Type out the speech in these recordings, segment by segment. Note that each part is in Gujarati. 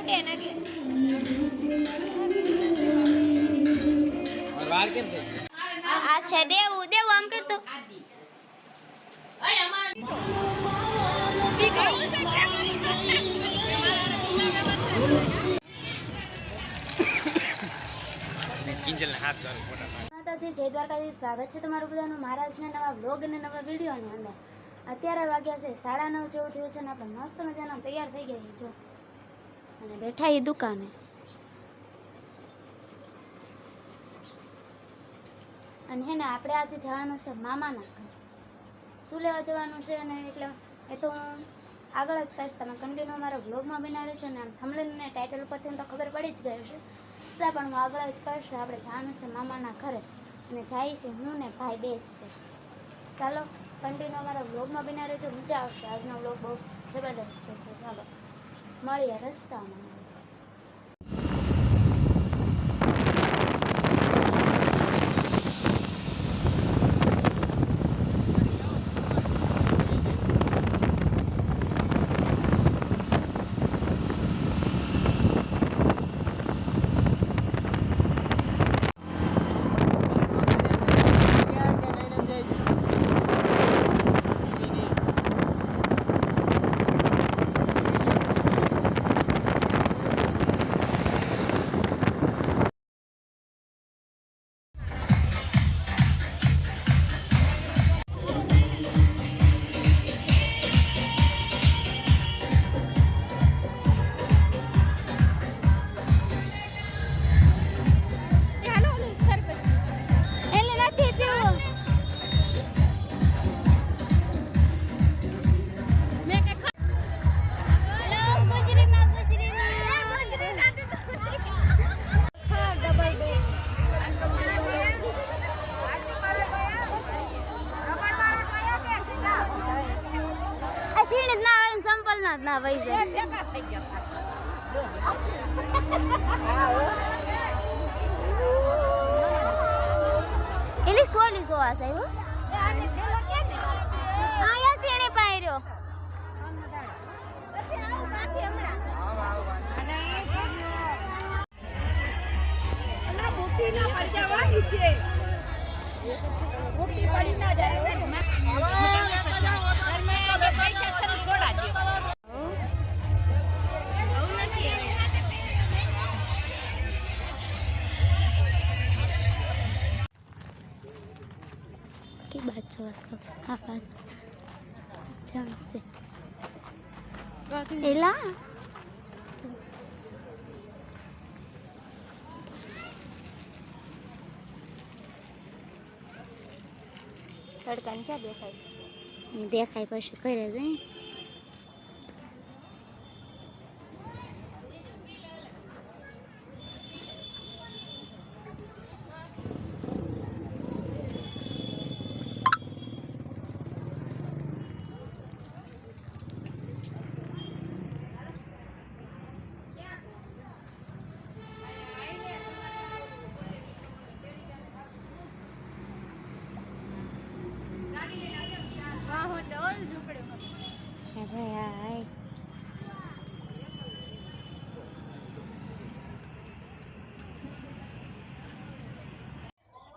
अच्छा देव देव आम कर तो માતાજી જય દ્વારકાધીશ, સ્વાગત છે તમારું બધાનું મારા આજના નવા વ્લોગ અને નવા વિડીયોની અંદર. અત્યારે વાગ્યા છે 9:30 જેવું થયું છે ને આપણે મસ્ત મજાના તૈયાર થઈ ગયા છો અને બેઠા એ દુકાને. અને હે ને આપણે આજે જવાનું છે મામાના ઘર. શું લેવા જવાનું છે અને એટલે એ તો હું આગળ જ કહીશ, તમે કન્ટિન્યુ મારા વ્લોગમાં બનાવ્યો છે ને આમ થંબનેલ અને ટાઇટલ પરથી તો ખબર પડી જ ગયું છે, છતાં પણ હું આગળ જ કહીશ. આપણે જવાનું છે મામાના ઘરે અને જાય છે હું ને ભાઈ બે જ છે. ચાલો કન્ટિન્યુ મારા વ્લોગમાં બનાવ્યો છે, મજા આવશે. આજનો વ્લોગ બહુ જબરદસ્ત છે. ચાલો મળીએ રસ્તામાં. ના ભાઈ એલી સોલી સોવા સાહેબ આયા સીણે પાયરો બુટી ના પડી જવાની છે, બુટી પડી ના જાય. बात एला तड़का क्या देखाय પછી કરે જાય.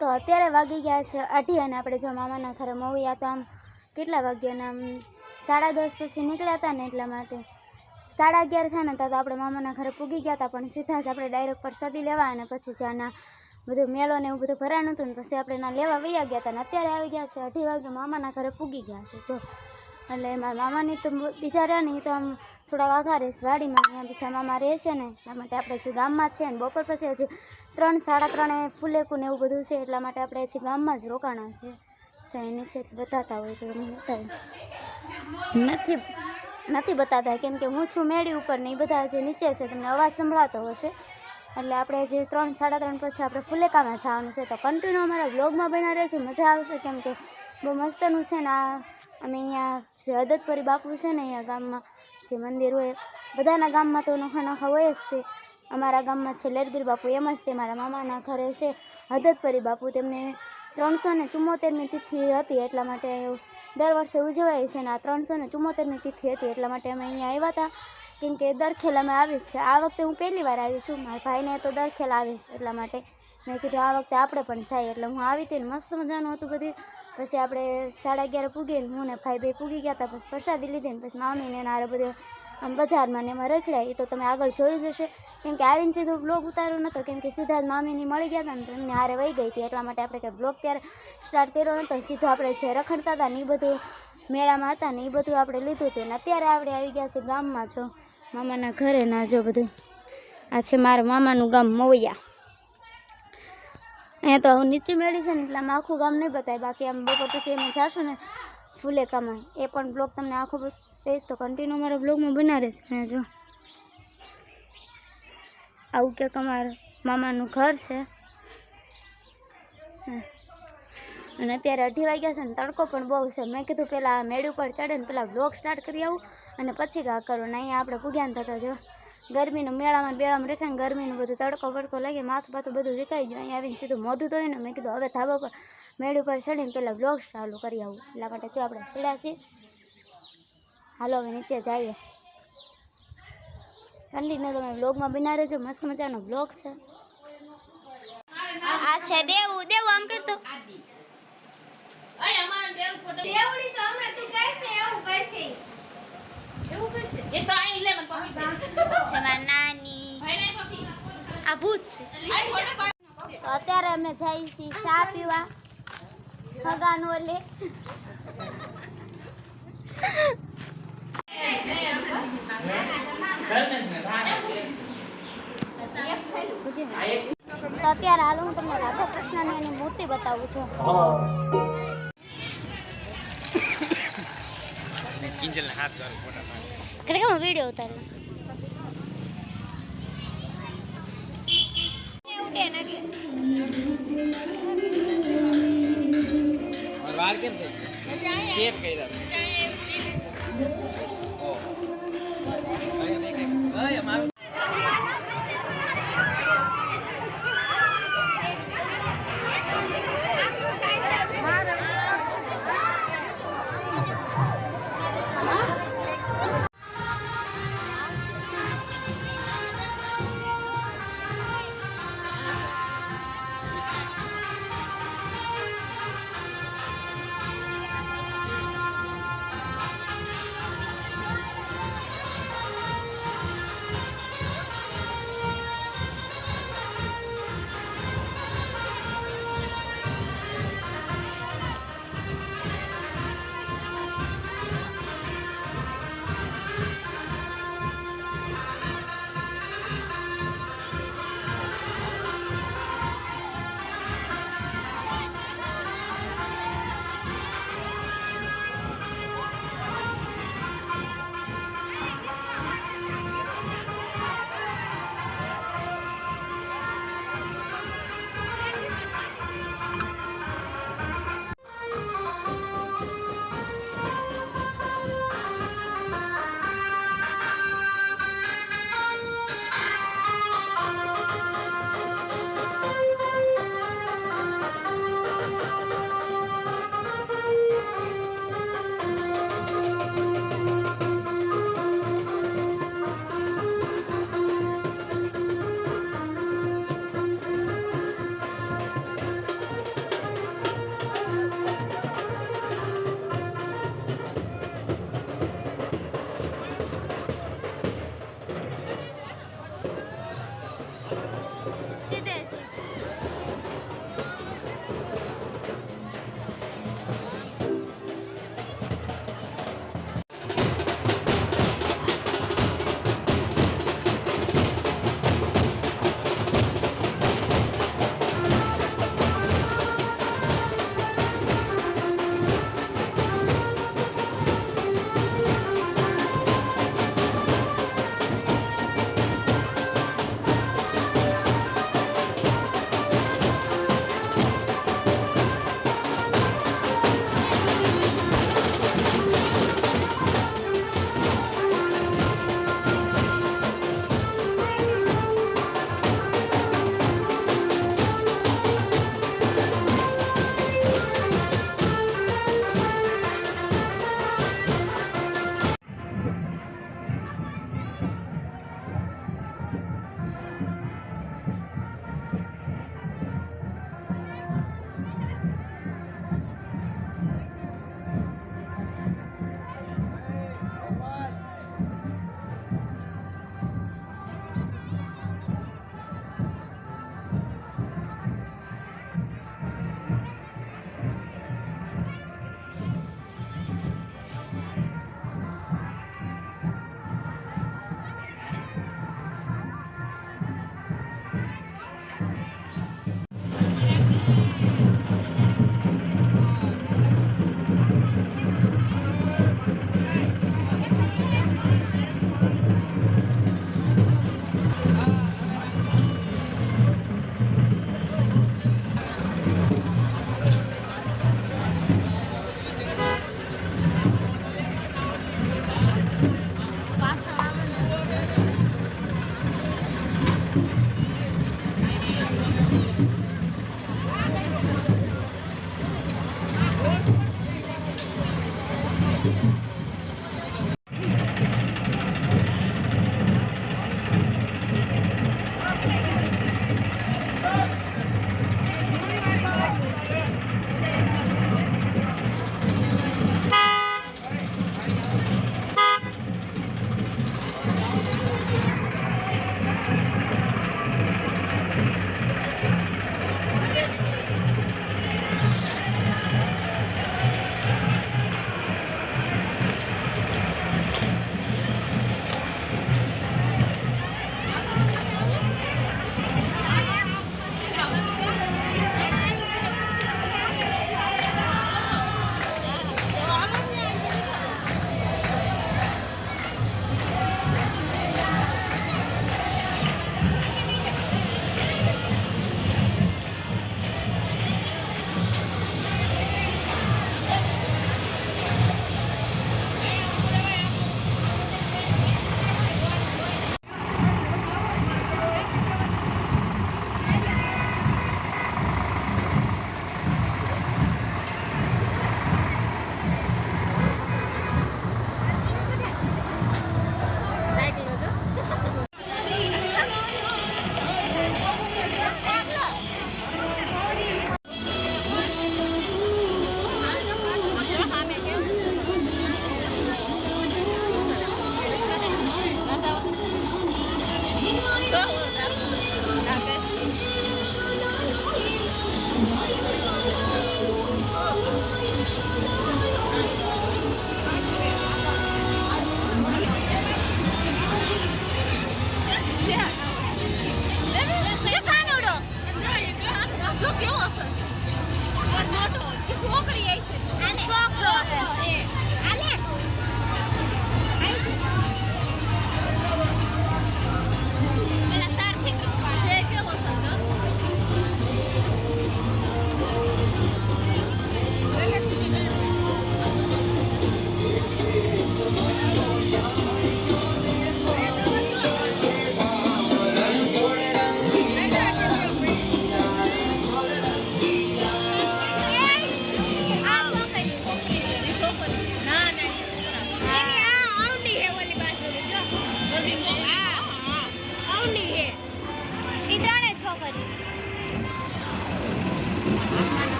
તો અત્યારે વાગી ગયા છે 8 અને આપણે જો મામાના ઘરે મોવ્યા તો આમ કેટલા વાગ્યાના આમ 10:30 પછી નીકળ્યા હતા ને, એટલા માટે 11:30 થાય ને તો આપણે મામાના ઘરે પૂગી ગયા હતા. પણ સીધા જ આપણે ડાયરેક્ટ પ્રસાદી લેવા અને પછી જ્યાંના બધું મેળો ને એવું બધું ભરાનું હતું ને પછી આપણે ના લેવા વયા ગયા હતા ને અત્યારે આવી ગયા છે 8 વાગે મામાના ઘરે પૂગી ગયા છે. જો એટલે મારા મામાની તો બીજા રહ્યા ને એ તો આમ થોડાક આઘા રહેશે વાડીમાં, અહીંયા બીજા મામા રહે છે ને એટલા માટે આપણે હજી ગામમાં છે ને બપોર પછી હજી 3 3:30 ફૂલેકું ને એવું બધું છે, એટલા માટે આપણે હજી ગામમાં જ રોકાણા છે. જો અહીં નીચેથી બતાવતા હોય તો તમને બતાવું, નથી બતાવતા કેમ કે હું છું મેળી ઉપર ને એ બધા જે નીચે છે તમને અવાજ સંભળાતો હશે. એટલે આપણે જે 3 3:30 પછી આપણે ફુલેકામાં જવાનું છે. તો કન્ટિન્યુ અમારા વ્લોગમાં બના રહેજો, મજા આવશે કેમ કે બહુ મસ્તનું છે ને. અમે અહીંયા જે હદતપરી બાપુ છે ને અહીંયા ગામમાં જે મંદિર હોય, બધાના ગામમાં તો નોખા નોખા હોય જ તે. અમારા ગામમાં છે લેરગીર બાપુ, એમ જ તે મારા મામાના ઘરે છે હદતપરી બાપુ. તેમને 374મી તિથિ હતી એટલા માટે દર વર્ષે ઉજવાય છે ને આ 374મી તિથિ હતી એટલા માટે અમે અહીંયા આવ્યા હતા. કેમ કે દરખેલ અમે આવી જ છે. આ વખતે હું પહેલી વાર આવી છું, મારા ભાઈને તો દરખેલ આવે છે, એટલા માટે મેં કીધું આ વખતે આપણે પણ જઈએ. એટલે હું આવી હતી ને મસ્ત મજાનું હતું બધું. પછી આપણે 11:30 પૂગીને હું ને ભાઈ બે પૂગી ગયા હતા. પછી પ્રસાદી લીધી ને પછી મામીને આરે બધે આમ બજારમાં ને એમાં રખડ્યા. એ તો તમે આગળ જોયું જ હશે, કેમ કે આવીને સીધો બ્લોગ ઉતાર્યો નહોતો, કેમ કે સીધા જ મામીની મળી ગયા હતા ને તો એમને હારે વહી ગઈ હતી. એટલા માટે આપણે કંઈ બ્લોગ ત્યારે સ્ટાર્ટ કર્યો નહોતો. સીધો આપણે જે રખડતા હતા ને એ બધું મેળામાં હતા ને એ બધું આપણે લીધું હતું. ને અત્યારે આપણે આવી ગયા છે ગામમાં. જો મામાના ઘરે ના જો બધું આ છે મારા મામાનું ગામ મવૈયા. અહીંયા તો હું નીચે મેળી છે ને એટલે આમાં આખું ગામ નહીં બતાય. બાકી આમ બપોર પછી એમાં જાશું ને ફૂલેકામાં એ પણ બ્લોગ તમને આખો દઈશ, તો કન્ટિન્યુ મારા બ્લોગમાં બનાવે છે. અને જો આવું કંઈક અમારા મામાનું ઘર છે. અને અત્યારે 2:30 વાગ્યા છે ને તડકો પણ બહુ છે. મેં કીધું પહેલાં મેળ ઉપર ચડે ને પહેલાં બ્લોગ સ્ટાર્ટ કરી આવું અને પછી ઘા કરો ને. અહીંયા આપણે પૂગ્યા થતા જો ગરમીનું મેળામાં બેળામાં રેખે ને ગરમીનું બધું તડકો બડકો લાગે, માથું બાથું બધું વિકાઈ ગયું. અહીંયા આવીને સીધું મોઢું ધોઈ ને મેં કીધું હવે ધાબા પર મેળ ઉપર ચડીને પહેલાં બ્લોગ ચાલુ કરી આવું. એટલા માટે જો આપણે પીડા છીએ. હાલો હવે નીચે જઈએ. કન્ટિન્યુ તમે બ્લોગમાં બના રહેજો, મસ્ત મજાનો બ્લોગ છે. આ છે દેવું. દેવું આમ કરતો દેવડી તો હમણાં તું કહીશ ને એવું કરશે. એવું કરશે એ તો આઈ લે મને પપ્પી છે મારી નાની. આ ભૂત છે. અત્યારે અમે જઈએ છીએ ચા પીવા હગાનો લે. તો અત્યારે હાલ હું તમને રાધા કૃષ્ણની એની મૂર્તિ બતાવું છું. ખરેખર વિડીયો ઉતાર્યો. વાર કેમ થઈ ચેક કર્યા અમારું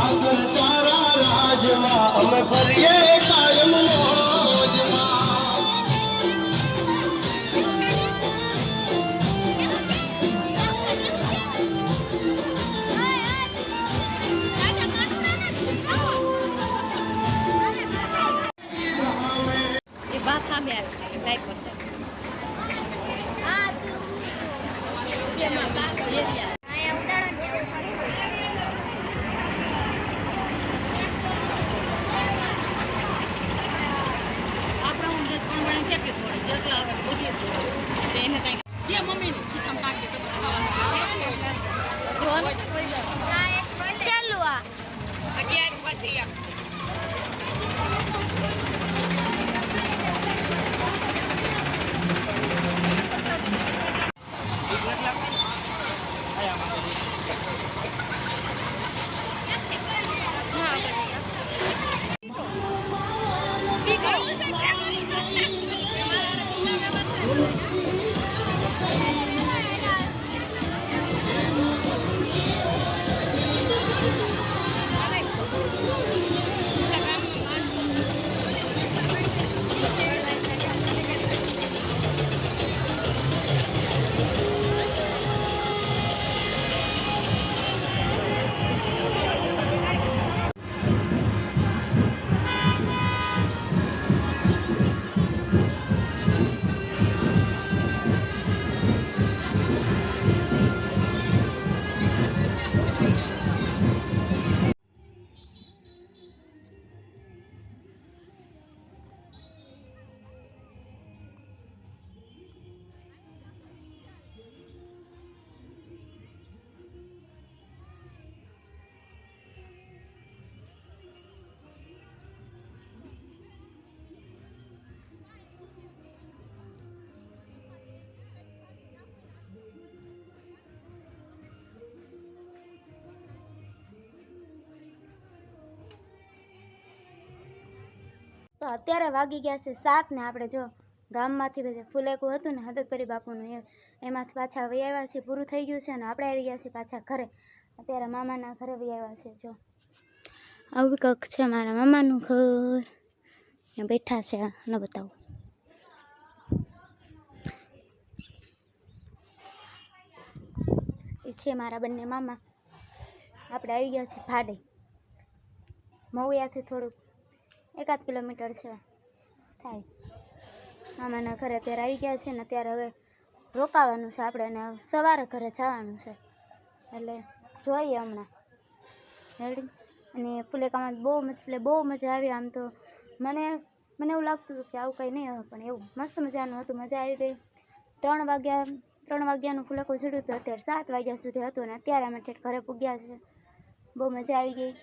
આગળ તારા રાજમાં અમે ફરીએ કાયમ મોજમાં. ચાલો આ તો અત્યારે વાગી ગયા છે 7 ને આપણે જો ગામમાંથી બધે ફુલેકું હતું ને હદતપરી બાપુનું એમાંથી પાછા વહી આવ્યા છે, પૂરું થઈ ગયું છે ને આપણે આવી ગયા છીએ પાછા ઘરે. અત્યારે મામાના ઘરે વહી આવ્યા છે. જો આવું કંઈક છે મારા મામાનું ઘર, ત્યાં બેઠા છે, ન બતાવું. એ છે મારા બંને મામા. આપણે આવી ગયા છીએ ભાડે, મવૈયાથી થોડુંક 1 કિલોમીટર છે થાય. મામાના ઘરે અત્યારે આવી ગયા છે ને અત્યારે હવે રોકાવાનું છે આપણે, અને સવારે ઘરે જવાનું છે, એટલે જોઈએ હમણાં રેડી. અને ફુલેકામાં બહુ મજા આવી. આમ તો મને એવું લાગતું હતું કે આવું કંઈ નહીં આવે, પણ એવું મસ્ત મજાનું હતું, મજા આવી ગઈ. 3 વાગ્યાનું ફુલેકું છૂટ્યું હતું, અત્યારે 7 વાગ્યા સુધી હતું, અને અત્યારે અમે ઠેઠ ઘરે પૂગ્યા છે. બહુ મજા આવી ગઈ.